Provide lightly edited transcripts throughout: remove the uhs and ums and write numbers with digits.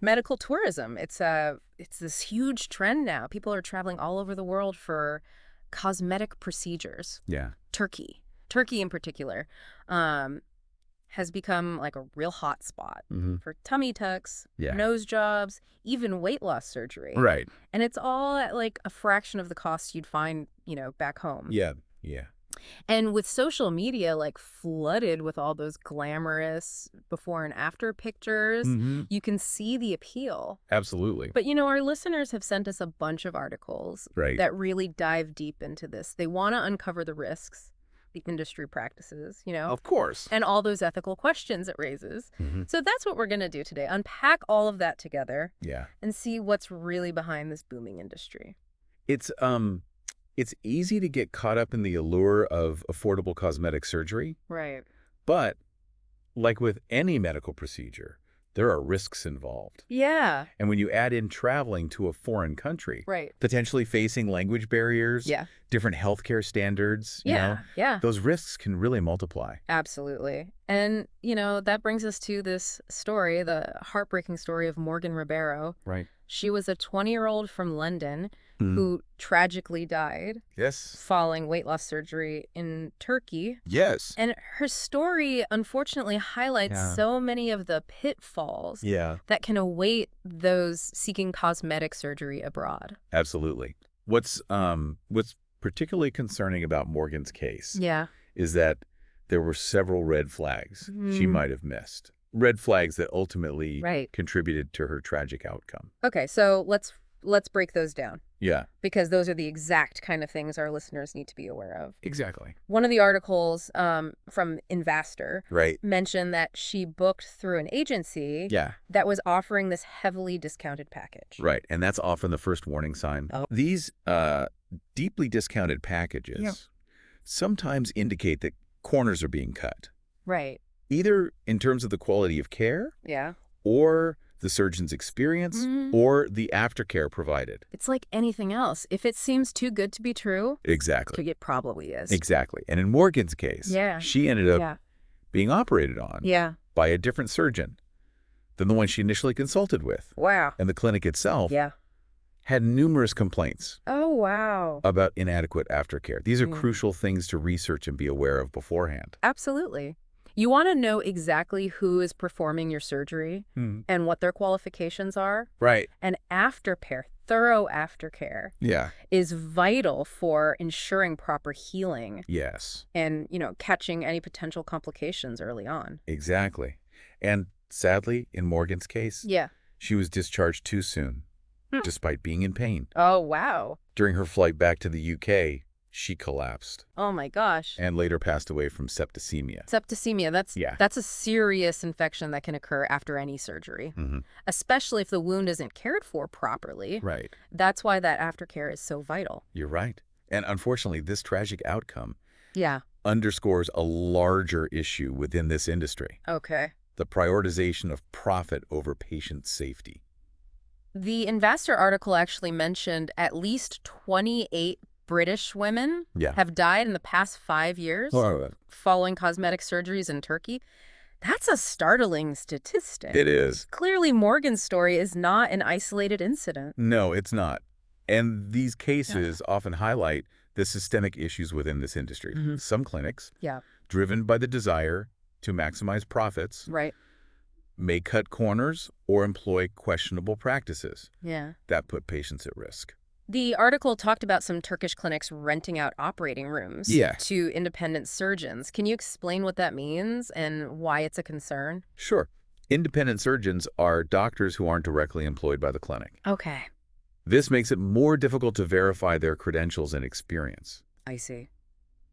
Medical tourism. It's this huge trend now. People are traveling all over the world for cosmetic procedures. Yeah. Turkey in particular, um, has become like a real hot spot Hmm. for tummy tucks, Yeah. nose jobs, even weight loss surgery. Right. And it's all at like a fraction of the cost you'd find, back home. Yeah. Yeah. And with social media like flooded with all those glamorous before and after pictures, Hmm. you can see the appeal. Absolutely. But our listeners have sent us a bunch of articles Right. that really dive deep into this. They want to uncover the risks, the industry practices, Of course. and all those ethical questions it raises. Hmm. So that's what we're going to do today. Unpack all of that together Yeah. and see what's really behind this booming industry. It's easy to get caught up in the allure of affordable cosmetic surgery, Right. but like with any medical procedure, there are risks involved. Yeah. And when you add in traveling to a foreign country, Right. potentially facing language barriers, Yeah. different healthcare standards, Yeah. those risks can really multiply. Absolutely. And, that brings us to this story, the heartbreaking story of Morgan Ribeiro. Right. She was a 20-year-old from London Mm. who tragically died Yes. following weight loss surgery in Turkey. Yes. And her story, unfortunately, highlights Yeah. so many of the pitfalls Yeah, that can await those seeking cosmetic surgery abroad. absolutely. What's particularly concerning about Morgan's case Yeah. is that there were several red flags she Mm. might have missed. Red flags that ultimately Right. contributed to her tragic outcome. Okay, so let's break those down Yeah, because those are the exact kind of things our listeners need to be aware of. exactly. One of the articles from Investor Right. mentioned that she booked through an agency Yeah, that was offering this heavily discounted package. right. And that's often the first warning sign. Oh. These deeply discounted packages Yeah. sometimes indicate that corners are being cut, Right. either in terms of the quality of care Yeah. or the surgeon's experience Mhm. or the aftercare provided. It's like anything else. If it seems too good to be true, Exactly. it probably is. Exactly. And in Morgan's case, Yeah. she ended up Yeah. being operated on Yeah. by a different surgeon than the one she initially consulted with. Wow. And the clinic itself Yeah. had numerous complaints Oh, wow. about inadequate aftercare. These are Mm. crucial things to research and be aware of beforehand. Absolutely. You want to know exactly who is performing your surgery and what their qualifications are. Right. And aftercare, thorough aftercare, Yeah. is vital for ensuring proper healing Yes. and, catching any potential complications early on. Exactly. And sadly, in Morgan's case, Yeah. she was discharged too soon, Hmm. despite being in pain. Oh, wow. During her flight back to the UK, she collapsed Oh, my gosh. and later passed away from septicemia. Septicemia, Yeah. that's a serious infection that can occur after any surgery, Mhm. especially if the wound isn't cared for properly. Right. That's why that aftercare is so vital. You're right. And unfortunately, this tragic outcome Yeah. underscores a larger issue within this industry, Okay. the prioritization of profit over patient safety. The Investor article actually mentioned at least 28 British women Yeah. have died in the past 5 years following cosmetic surgeries in Turkey. That's a startling statistic. It is. Clearly, Morgan's story is not an isolated incident. No, it's not. And these cases often highlight the systemic issues within this industry. Mhm. Some clinics, Yeah, driven by the desire to maximize profits, right. may cut corners or employ questionable practices Yeah. that put patients at risk. The article talked about some Turkish clinics renting out operating rooms Yeah. to independent surgeons. Can you explain what that means and why it's a concern? Sure. Independent surgeons are doctors who aren't directly employed by the clinic. Okay, This makes it more difficult to verify their credentials and experience. I see.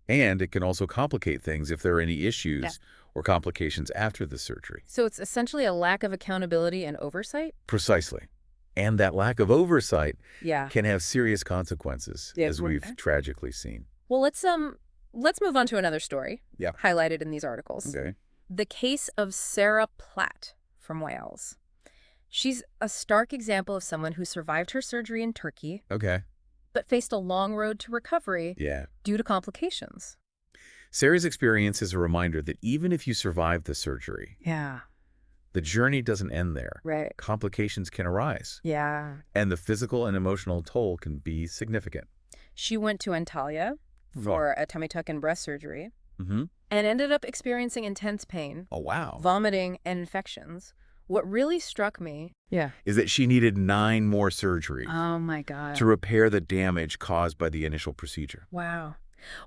And it can also complicate things if there are any issues Yeah. or complications after the surgery. So it's essentially a lack of accountability and oversight? Precisely. And that lack of oversight Yeah. can have serious consequences, Yeah, as we've tragically seen. Well, let's move on to another story. Yeah. Highlighted in these articles. Okay. The case of Sarah Platt from Wales. She's a stark example of someone who survived her surgery in Turkey, Okay. but faced a long road to recovery Yeah. due to complications. Sarah's experience is a reminder that even if you survive the surgery, Yeah. the journey doesn't end there. Right. Complications can arise, Yeah. and the physical and emotional toll can be significant. She went to Antalya Wow. for a tummy tuck and breast surgery Mm-hmm. and ended up experiencing intense pain, Oh, wow. vomiting, and infections. What really struck me, yeah, Is that she needed 9 more surgeries oh my God. to repair the damage caused by the initial procedure. Wow.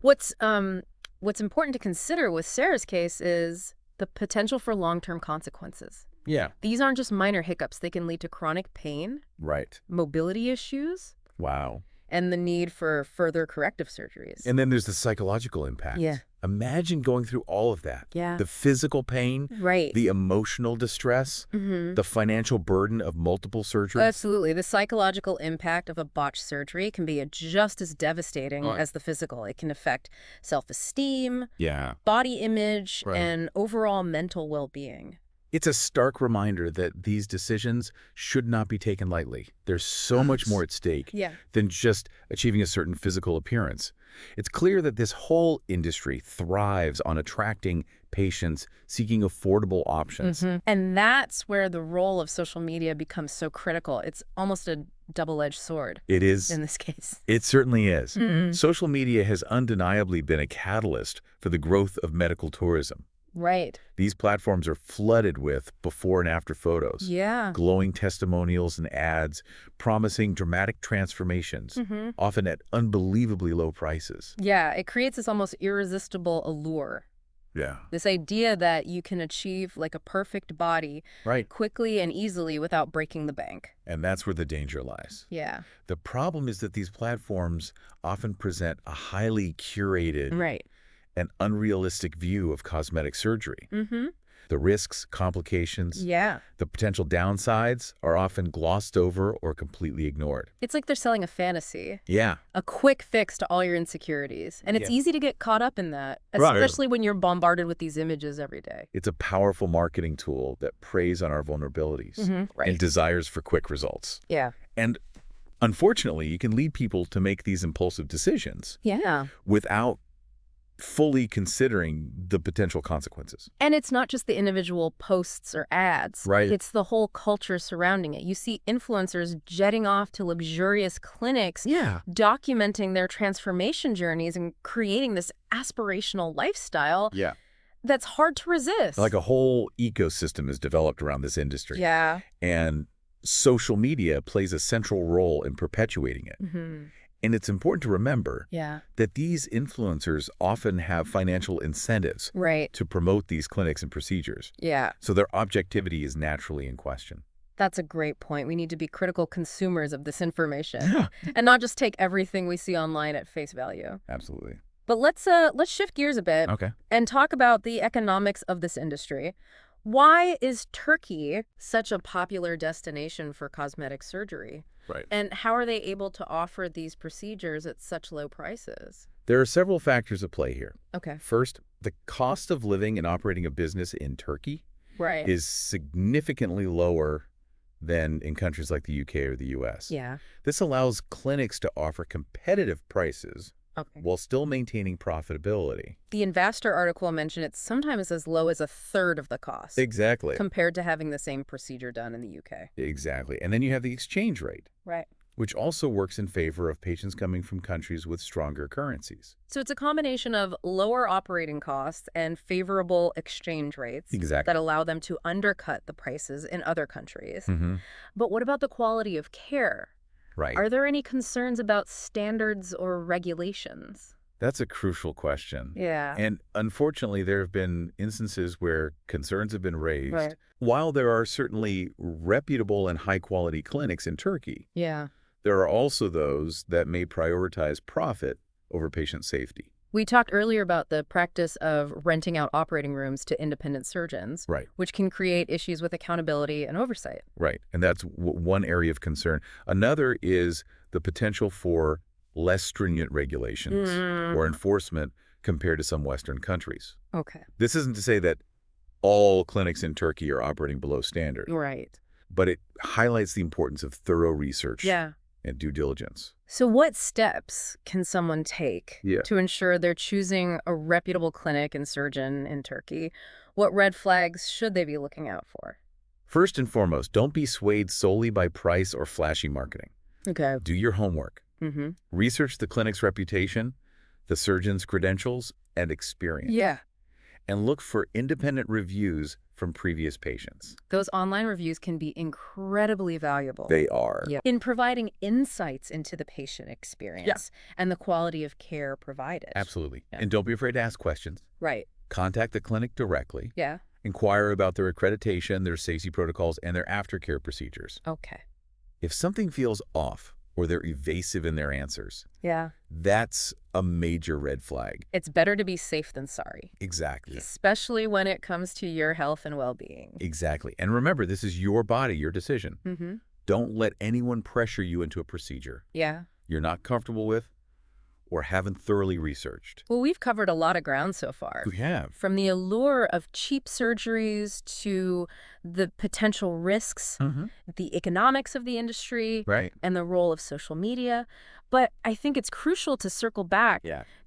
What's important to consider with Sarah's case is the potential for long-term consequences. Yeah. These aren't just minor hiccups. They can lead to chronic pain, Right. mobility issues, Wow. and the need for further corrective surgeries. And then there's the psychological impact. Yeah. Imagine going through all of that. Yeah. The physical pain, Right. the emotional distress, Mm-hmm. the financial burden of multiple surgeries. Absolutely. The psychological impact of a botched surgery can be just as devastating Right. as the physical. It can affect self-esteem, Yeah. body image, Right. and overall mental well-being. It's a stark reminder that these decisions should not be taken lightly. There's so much more at stake Yeah. than just achieving a certain physical appearance. It's clear that this whole industry thrives on attracting patients seeking affordable options. And that's where the role of social media becomes so critical. It's almost a double-edged sword It is. in this case. It certainly is. Mhm. Social media has undeniably been a catalyst for the growth of medical tourism. Right. These platforms are flooded with before and after photos, Yeah. glowing testimonials and ads promising dramatic transformations, often at unbelievably low prices. Yeah, it creates this almost irresistible allure. Yeah. This idea that you can achieve like a perfect body Right. quickly and easily without breaking the bank. And that's where the danger lies. Yeah. The problem is that these platforms often present a highly curated Right. and unrealistic view of cosmetic surgery. The risks, complications, Yeah. the potential downsides are often glossed over or completely ignored. It's like they're selling a fantasy, Yeah. a quick fix to all your insecurities. And it's Yeah. easy to get caught up in that, Right. especially when you're bombarded with these images every day. It's a powerful marketing tool that preys on our vulnerabilities Right. and desires for quick results. Yeah. And unfortunately, you can lead people to make these impulsive decisions Yeah. without fully considering the potential consequences. And it's not just the individual posts or ads. Right. It's the whole culture surrounding it. You see influencers jetting off to luxurious clinics, Yeah. documenting their transformation journeys and creating this aspirational lifestyle Yeah. that's hard to resist. Like a whole ecosystem is developed around this industry. Yeah. And social media plays a central role in perpetuating it. And it's important to remember Yeah. that these influencers often have financial incentives Right. to promote these clinics and procedures. Yeah. So their objectivity is naturally in question. That's a great point. We need to be critical consumers of this information and not just take everything we see online at face value. Absolutely. But let's shift gears a bit Okay. and talk about the economics of this industry. Why is Turkey such a popular destination for cosmetic surgery? Right. And how are they able to offer these procedures at such low prices? There are several factors at play here. Okay. First, the cost of living and operating a business in Turkey Right. is significantly lower than in countries like the UK or the US. Yeah. This allows clinics to offer competitive prices Okay. while still maintaining profitability. The Investor article mentioned it's sometimes as low as a third of the cost Exactly. compared to having the same procedure done in the UK. Exactly. And then you have the exchange rate, Right. which also works in favor of patients coming from countries with stronger currencies. So it's a combination of lower operating costs and favorable exchange rates Exactly. that allow them to undercut the prices in other countries. Mm-hmm. But what about the quality of care? Right. Are there any concerns about standards or regulations? That's a crucial question. Yeah. And unfortunately, there have been instances where concerns have been raised. Right. While there are certainly reputable and high-quality clinics in Turkey, Yeah. there are also those that may prioritize profit over patient safety. We talked earlier about the practice of renting out operating rooms to independent surgeons, Right. which can create issues with accountability and oversight. Right. And that's one area of concern. Another is the potential for less stringent regulations or enforcement compared to some Western countries. Okay. This isn't to say that all clinics in Turkey are operating below standard, Right. but it highlights the importance of thorough research Yeah. and due diligence. So what steps can someone take Yeah. to ensure they're choosing a reputable clinic and surgeon in Turkey? What red flags should they be looking out for? First and foremost, don't be swayed solely by price or flashy marketing. Okay. Do your homework. Mm-hmm. Research the clinic's reputation, the surgeon's credentials, and experience. Yeah. And look for independent reviews from previous patients. Those online reviews can be incredibly valuable. They are. Yeah. In providing insights into the patient experience and the quality of care provided. Absolutely. Yeah. And don't be afraid to ask questions. Right. Contact the clinic directly. Yeah. Inquire about their accreditation, their safety protocols, and their aftercare procedures. Okay. If something feels off or they're evasive in their answers, Yeah. that's a major red flag. It's better to be safe than sorry. Exactly. Especially when it comes to your health and well-being. Exactly. And remember, this is your body, your decision. Mm-hmm. Don't let anyone pressure you into a procedure Yeah. you're not comfortable with or haven't thoroughly researched. Well, we've covered a lot of ground so far. We have. From the allure of cheap surgeries to the potential risks, the economics of the industry, Right. and the role of social media. But I think it's crucial to circle back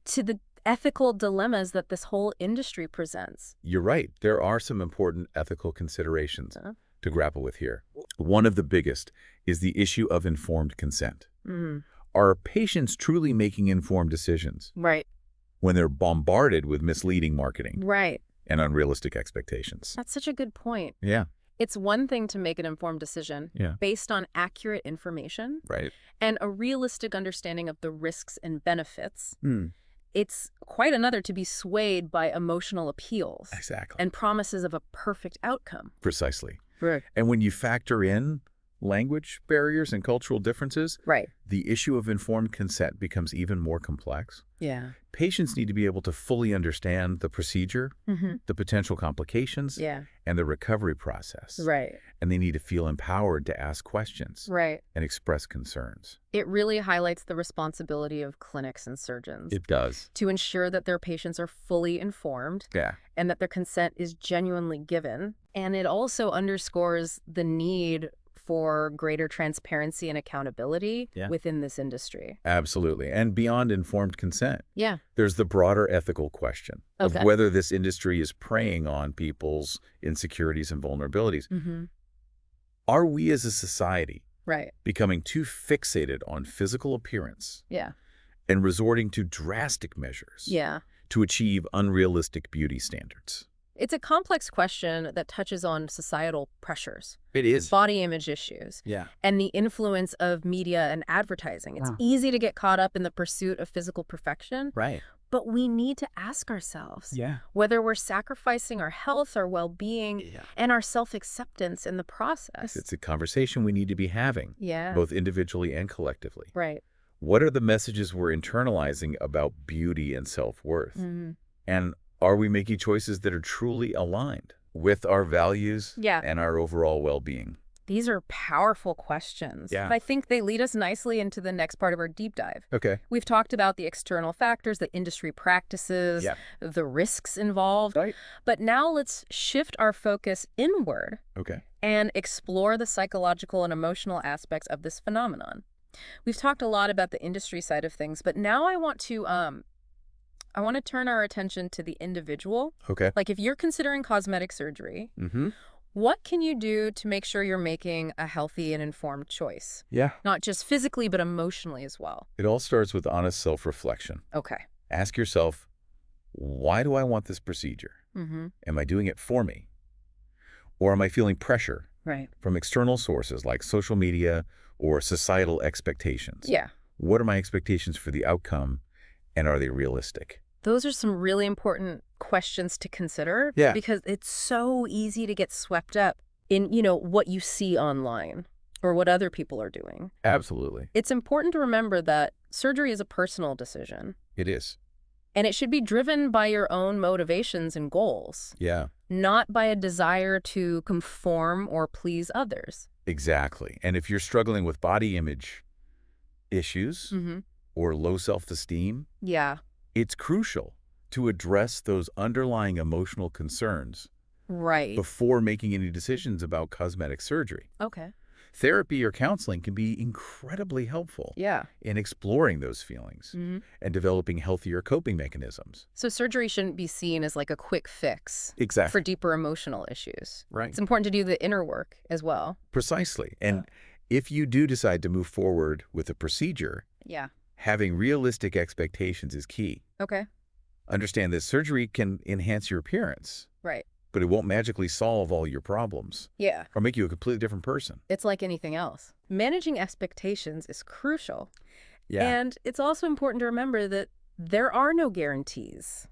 to the ethical dilemmas that this whole industry presents. You're right. There are some important ethical considerations Uh-huh. to grapple with here. One of the biggest is the issue of informed consent. Mm. Are patients truly making informed decisions Right. when they're bombarded with misleading marketing Right. and unrealistic expectations? That's such a good point. Yeah. It's one thing to make an informed decision Yeah. based on accurate information Right. and a realistic understanding of the risks and benefits. Hmm. It's quite another to be swayed by emotional appeals Exactly. and promises of a perfect outcome. Precisely. Right. And when you factor in language barriers and cultural differences, Right. the issue of informed consent becomes even more complex. Yeah. Patients need to be able to fully understand the procedure, Mm-hmm. the potential complications, Yeah. and the recovery process. Right. And they need to feel empowered to ask questions Right. and express concerns. It really highlights the responsibility of clinics and surgeons It does. to ensure that their patients are fully informed Yeah. and that their consent is genuinely given. And it also underscores the need for greater transparency and accountability within this industry. Absolutely. And beyond informed consent, Yeah. there's the broader ethical question of Okay. whether this industry is preying on people's insecurities and vulnerabilities. Mm-hmm. Are we as a society Right. becoming too fixated on physical appearance Yeah. and resorting to drastic measures Yeah. to achieve unrealistic beauty standards? It's a complex question that touches on societal pressures, It is. body image issues, Yeah. and the influence of media and advertising. It's easy to get caught up in the pursuit of physical perfection, Right. but we need to ask ourselves Yeah. whether we're sacrificing our health, our well-being, and our self-acceptance in the process. It's a conversation we need to be having, Yeah. both individually and collectively. Right. What are the messages we're internalizing about beauty and self-worth? Mm-hmm. And are we making choices that are truly aligned with our values and our overall well-being? These are powerful questions. Yeah. But I think they lead us nicely into the next part of our deep dive. Okay. We've talked about the external factors, the industry practices, the risks involved. Right. But now let's shift our focus inward Okay. and explore the psychological and emotional aspects of this phenomenon. We've talked a lot about the industry side of things, but now I want to turn our attention to the individual. Okay. Like if you're considering cosmetic surgery, Mm-hmm. what can you do to make sure you're making a healthy and informed choice? Yeah. Not just physically, but emotionally as well. It all starts with honest self-reflection. Okay. Ask yourself, why do I want this procedure? Mm-hmm. Am I doing it for me? Or am I feeling pressure Right. from external sources like social media or societal expectations? Yeah. What are my expectations for the outcome, and are they realistic? Those are some really important questions to consider. Yeah. Because it's so easy to get swept up in, what you see online or what other people are doing. Absolutely. It's important to remember that surgery is a personal decision, It is. and it should be driven by your own motivations and goals, Yeah, not by a desire to conform or please others. exactly. And if you're struggling with body image issues Mm-hmm. or low self-esteem, Yeah. it's crucial to address those underlying emotional concerns Right. before making any decisions about cosmetic surgery. Okay. Therapy or counseling can be incredibly helpful Yeah. in exploring those feelings Hmm. and developing healthier coping mechanisms. So surgery shouldn't be seen as like a quick fix for Exactly. deeper emotional issues. Right. It's important to do the inner work as well. Precisely. Yeah. And if you do decide to move forward with a procedure, Yeah. having realistic expectations is key. Okay. Understand that surgery can enhance your appearance, Right. but it won't magically solve all your problems Yeah. or make you a completely different person. It's like anything else. Managing expectations is crucial. Yeah, And it's also important to remember that there are no guarantees.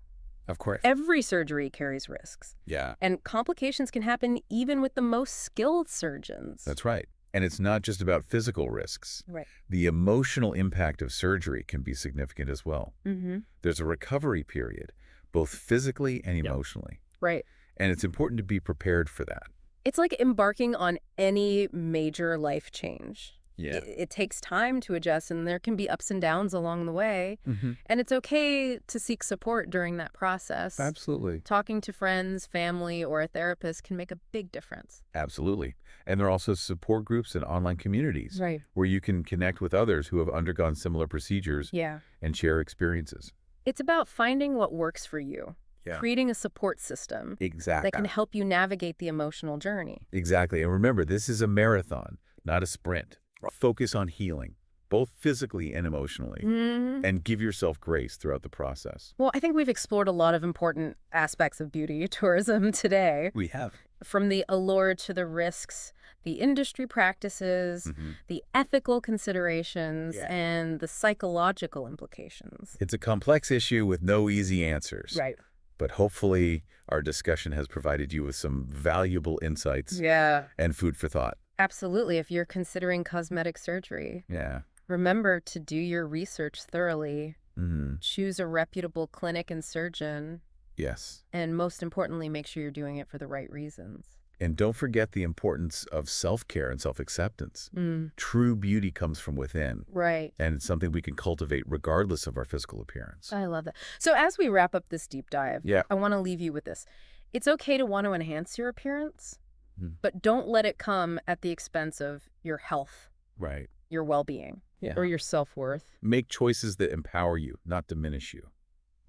of course. Every surgery carries risks, Yeah, and complications can happen even with the most skilled surgeons. that's right. And it's not just about physical risks. Right. The emotional impact of surgery can be significant as well. Mm-hmm. There's a recovery period, both physically and Yep. emotionally. Right. And it's important to be prepared for that. It's like embarking on any major life change. Yeah. It takes time to adjust, and there can be ups and downs along the way. And it's okay to seek support during that process. Absolutely. Talking to friends, family, or a therapist can make a big difference. Absolutely. And there are also support groups and online communities Right. where you can connect with others who have undergone similar procedures Yeah. and share experiences. It's about finding what works for you, Yeah. creating a support system Exactly. that can help you navigate the emotional journey. Exactly. And remember, this is a marathon, not a sprint. Focus on healing, both physically and emotionally, Mm-hmm. and give yourself grace throughout the process. Well, I think we've explored a lot of important aspects of beauty tourism today, We have. from the allure to the risks, the industry practices, the ethical considerations, Yeah. and the psychological implications. It's a complex issue with no easy answers. Right. But hopefully our discussion has provided you with some valuable insights Yeah. and food for thought. Absolutely. If you're considering cosmetic surgery, Yeah. remember to do your research thoroughly, Mm-hmm. choose a reputable clinic and surgeon, Yes. and most importantly, make sure you're doing it for the right reasons. And don't forget the importance of self-care and self-acceptance. Mm, True beauty comes from within, right. and it's something we can cultivate regardless of our physical appearance. I love that. So as we wrap up this deep dive, Yeah. I want to leave you with this. It's okay to want to enhance your appearance, Mm. but don't let it come at the expense of your health, Right. your well-being, Yeah. or your self-worth. Make choices that empower you, not diminish you.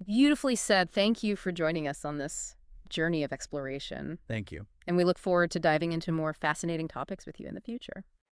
Beautifully said. Thank you for joining us on this journey of exploration. Thank you. And we look forward to diving into more fascinating topics with you in the future.